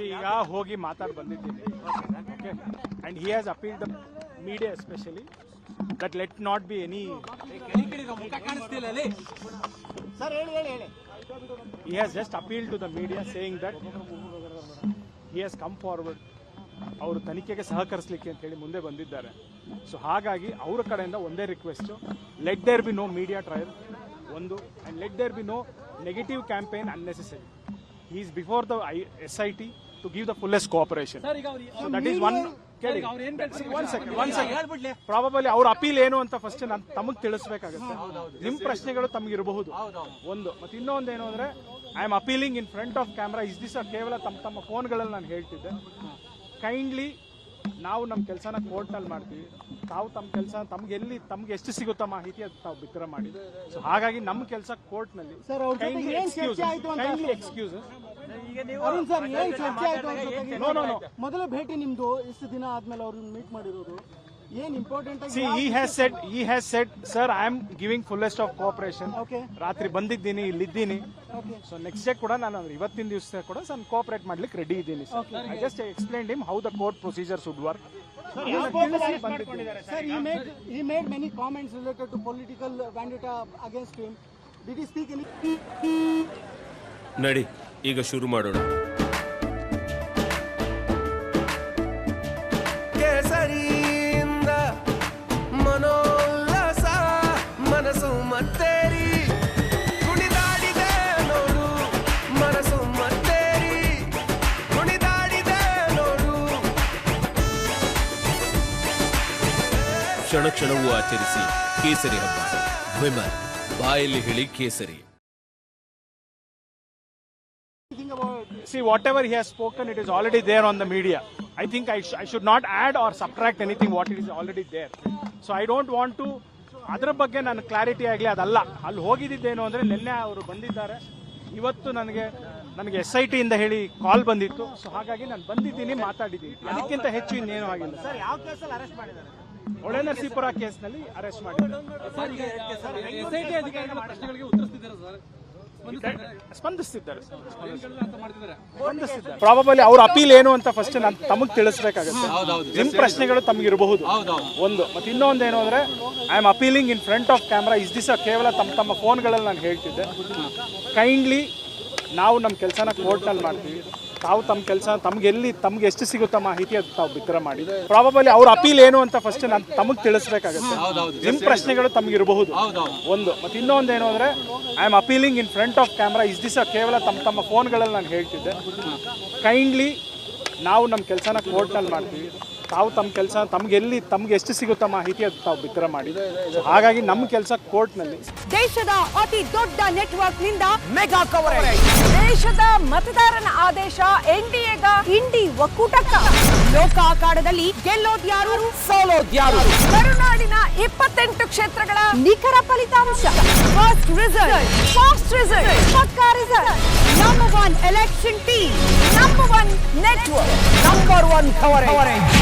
ಈಗ ಹೋಗಿ ಮಾತಾಡಿ ಬಂದಿದ್ದೀನಿ. Okay, and he has appealed the media especially that let not be any. He has just appealed to the media saying that he has come forward. ಅವರು ತನಿಖೆಗೆ ಸಹಕರಿಸಲಿಕ್ಕೆ ಅಂತ ಹೇಳಿ ಮುಂದೆ ಬಂದಿದ್ದಾರೆ. ಸೊ ಹಾಗಾಗಿ ಅವರ ಕಡೆಯಿಂದ ಒಂದೇ request, let there be no media trial ಒಂದು, and let there be no negative campaign unnecessary. he is before the SIT to give the fullest cooperation. So that is one. One second. Probably our appeal ಏನು ಅಂತ first ನಾನು ತಮಗೆ ತಿಳಿಸಬೇಕಾಗುತ್ತೆ. ನಿಮ್ಮ ಪ್ರಶ್ನೆಗಳು ತಮಗೆ ಇರಬಹುದು ಒಂದು, ಮತ್ತೆ ಇನ್ನೊಂದು ಏನು ಅಂದ್ರೆ I am appealing in front of camera. Is this ಕೇವಲ ತಮ್ಮ ಫೋನ್ಗಳಲ್ಲಿ ನಾನು ಹೇಳ್ತಿದ್ದೆ. ಕೈಂಡ್ಲಿ ನಾವು ನಮ್ಮ ಕೆಲಸನ ಕೋರ್ಟ್ನಲ್ಲಿ ಮಾಡ್ತೀವಿ, ತಾವು ತಮ್ಮ ಕೆಲಸ ತಮ್ಗೆ ಎಷ್ಟು ಸಿಗುತ್ತೋ ಮಾಹಿತಿ ಅದು ತಾವು ಬಿತ್ತರ ಮಾಡಿ. ಸೊ ಹಾಗಾಗಿ ನಮ್ಮ ಕೆಲಸ ಕೋರ್ಟ್ನಲ್ಲಿ ಎಕ್ಸ್ಕ್ಯೂಸ್. ಮೊದಲ ಭೇಟಿ ನಿಮ್ದು ಇಷ್ಟು ದಿನ ಆದ್ಮೇಲೆ ಅವ್ರನ್ನ ಮೀಟ್ ಮಾಡಿರೋದು ಏನ್ important? he has said sir I am giving fullest of cooperation. ರಾತ್ರಿ ಬಂದಿದ್ದೀನಿ, ಇಲ್ಲಿದ್ದೀನಿ. ಸೊ ನೆಕ್ಸ್ಟ್ ಡೇ ಕೂಡ ನಾನು ಇವತ್ತಿನ ದಿವಸ ಕೂಡ ನಾನು ಕೋಆಪರೇಟ್ ಮಾಡ್ಲಿಕ್ಕೆ ರೆಡಿ ಇದ್ದೀನಿ. I just explained him how the court procedures would work. Sir, he made many comments related to political vendetta against him. Did he speak any? ನಡಿ ಈಗ ಶುರು ಮಾಡೋಣ. ಕೇಸರಿಯಿಂದ ಮನೋಲ್ಲಾಸ ಮನಸ್ಸು ಮತ್ತೇರಿ ಕುಣಿದಾಡಿದೆ ನೋಡು, ಮನಸ್ಸು ಮತ್ತೇರಿ ಕುಣಿದಾಡಿದೆ ನೋಡು. ಕ್ಷಣ ಕ್ಷಣವೂ ಆಚರಿಸಿ ಕೇಸರಿ ಹಬ್ಬ. ವಿಮಲ್ ಬಾಯಲ್ಲಿ ಹೇಳಿ ಕೇಸರಿ. See, whatever he has spoken, it is already there on the media. I think I should not add or subtract anything what it is already there. So I don't want to ಅದರ ಬಗ್ಗೆ ನಾನು clarity ಆಗಲಿ ಅದಲ್ಲ. ಅಲ್ಲಿ ಹೋಗಿದ್ದೇನು ಅಂದರೆ ನಿನ್ನೆ ಅವರು ಬಂದಿದ್ದಾರೆ, ಇವತ್ತು ನನಗೆ SIT ಇಂದ ಹೇಳಿ ಕಾಲ್ ಬಂದಿತ್ತು. ಸೊ ಹಾಗಾಗಿ ನಾನು ಬಂದಿದ್ದೀನಿ, ಮಾತಾಡಿದ್ದೀನಿ. ಅದಕ್ಕಿಂತ ಹೆಚ್ಚು ಇನ್ನೇನು ಆಗಿಲ್ಲ. ಸರ್, ಯಾವ ಕೇಸಲ್ಲಿ ಅರೆಸ್ಟ್ ಮಾಡಿದ್ದಾರೆ? ಹೊಳೆನರಸೀಪುರ ಕೇಸ್ನಲ್ಲಿ ಅರೆಸ್ಟ್ ಮಾಡಿದ್ದಾರೆ. ಸ್ಪಂದಿಸ್ತಿದ್ದಾರೆ. ಪ್ರಾಬಬಲಿ ಅವ್ರ ಅಪೀಲ್ ಏನು ಅಂತ ಫಸ್ಟ್ ನಾನು ತಮಗೆ ತಿಳಿಸಬೇಕಾಗುತ್ತೆ. ನಿಮ್ಮ ಪ್ರಶ್ನೆಗಳು ತಮಗೆ ಇರಬಹುದು ಒಂದು, ಮತ್ತೆ ಇನ್ನೊಂದು ಏನು ಅಂದ್ರೆ I am appealing in front of camera. Is this ಕೇವಲ ತಮ್ಮ ಫೋನ್ಗಳಲ್ಲಿ ನಾನು ಹೇಳ್ತಿದ್ದೆ. ಕೈಂಡ್ಲಿ ನಾವು ನಮ್ಮ ಕೆಲಸನ ಕೋರ್ಟ್ನಲ್ಲಿ ಮಾಡ್ತೀವಿ, ತಾವು ತಮ್ಮ ಕೆಲಸ ತಮ್ಗೆ ಎಷ್ಟು ಸಿಗುತ್ತೋ ಮಾಹಿತಿ ಅದು ತಾವು ಬಿತ್ತರ ಮಾಡಿ. ಪ್ರಾಬಬಲಿ ಅವ್ರ ಅಪೀಲ್ ಏನು ಅಂತ ಫಸ್ಟ್ ನಾನು ತಮಗೆ ತಿಳಿಸಬೇಕಾಗುತ್ತೆ. ನಿಮ್ಮ ಪ್ರಶ್ನೆಗಳು ತಮಗೆ ಇರಬಹುದು ಒಂದು, ಮತ್ತೆ ಇನ್ನೊಂದು ಏನು ಅಂದ್ರೆ I am appealing in front of camera. Is this ಕೇವಲ ತಮ್ಮ ಫೋನ್ಗಳಲ್ಲಿ ನಾನು ಹೇಳ್ತಿದ್ದೆ. ಕೈಂಡ್ಲಿ ನಾವು ನಮ್ಮ ಕೆಲಸನ ಕೋರ್ಟ್ನಲ್ಲಿ ಮಾಡ್ತೀವಿ, ತಾವು ತಮ್ಮ ಕೆಲಸ ತಮ್ಗೆ ಎಷ್ಟು ಸಿಗುತ್ತೋ ಮಾಹಿತಿ ಅದು ತಾವು ಬಿತ್ತರ ಮಾಡಿ. ಹಾಗಾಗಿ ನಮ್ಮ ಕೆಲಸ ಕೋರ್ಟ್ನಲ್ಲಿ. ದೇಶದ ಅತಿ ದೊಡ್ಡ ನೆಟ್ವರ್ಕ್ ನಿಂದ ಮೆಗಾ ಕವರೇಜ್. ದೇಶದ ಮತದಾರನ ಆದೇಶ NDAಗ ಇಂಡಿ ಒಕ್ಕೂಟಕ್ಕ. ಲೋಕ ಅಖಾಡದಲ್ಲಿ ಗೆಲ್ಲೋದ್ಯಾರು, ಸೋಲೋದ್ಯಾರು. ಕರುನಾಡಿನ 28 ಕ್ಷೇತ್ರಗಳ ನಿಖರ ಫಲಿತಾಂಶ. ಫಾಸ್ಟ್ ರಿಸಲ್ಟ್, ಪಕ್ಕಾ result. Number 1 election team, number 1 network, number 1 coverage.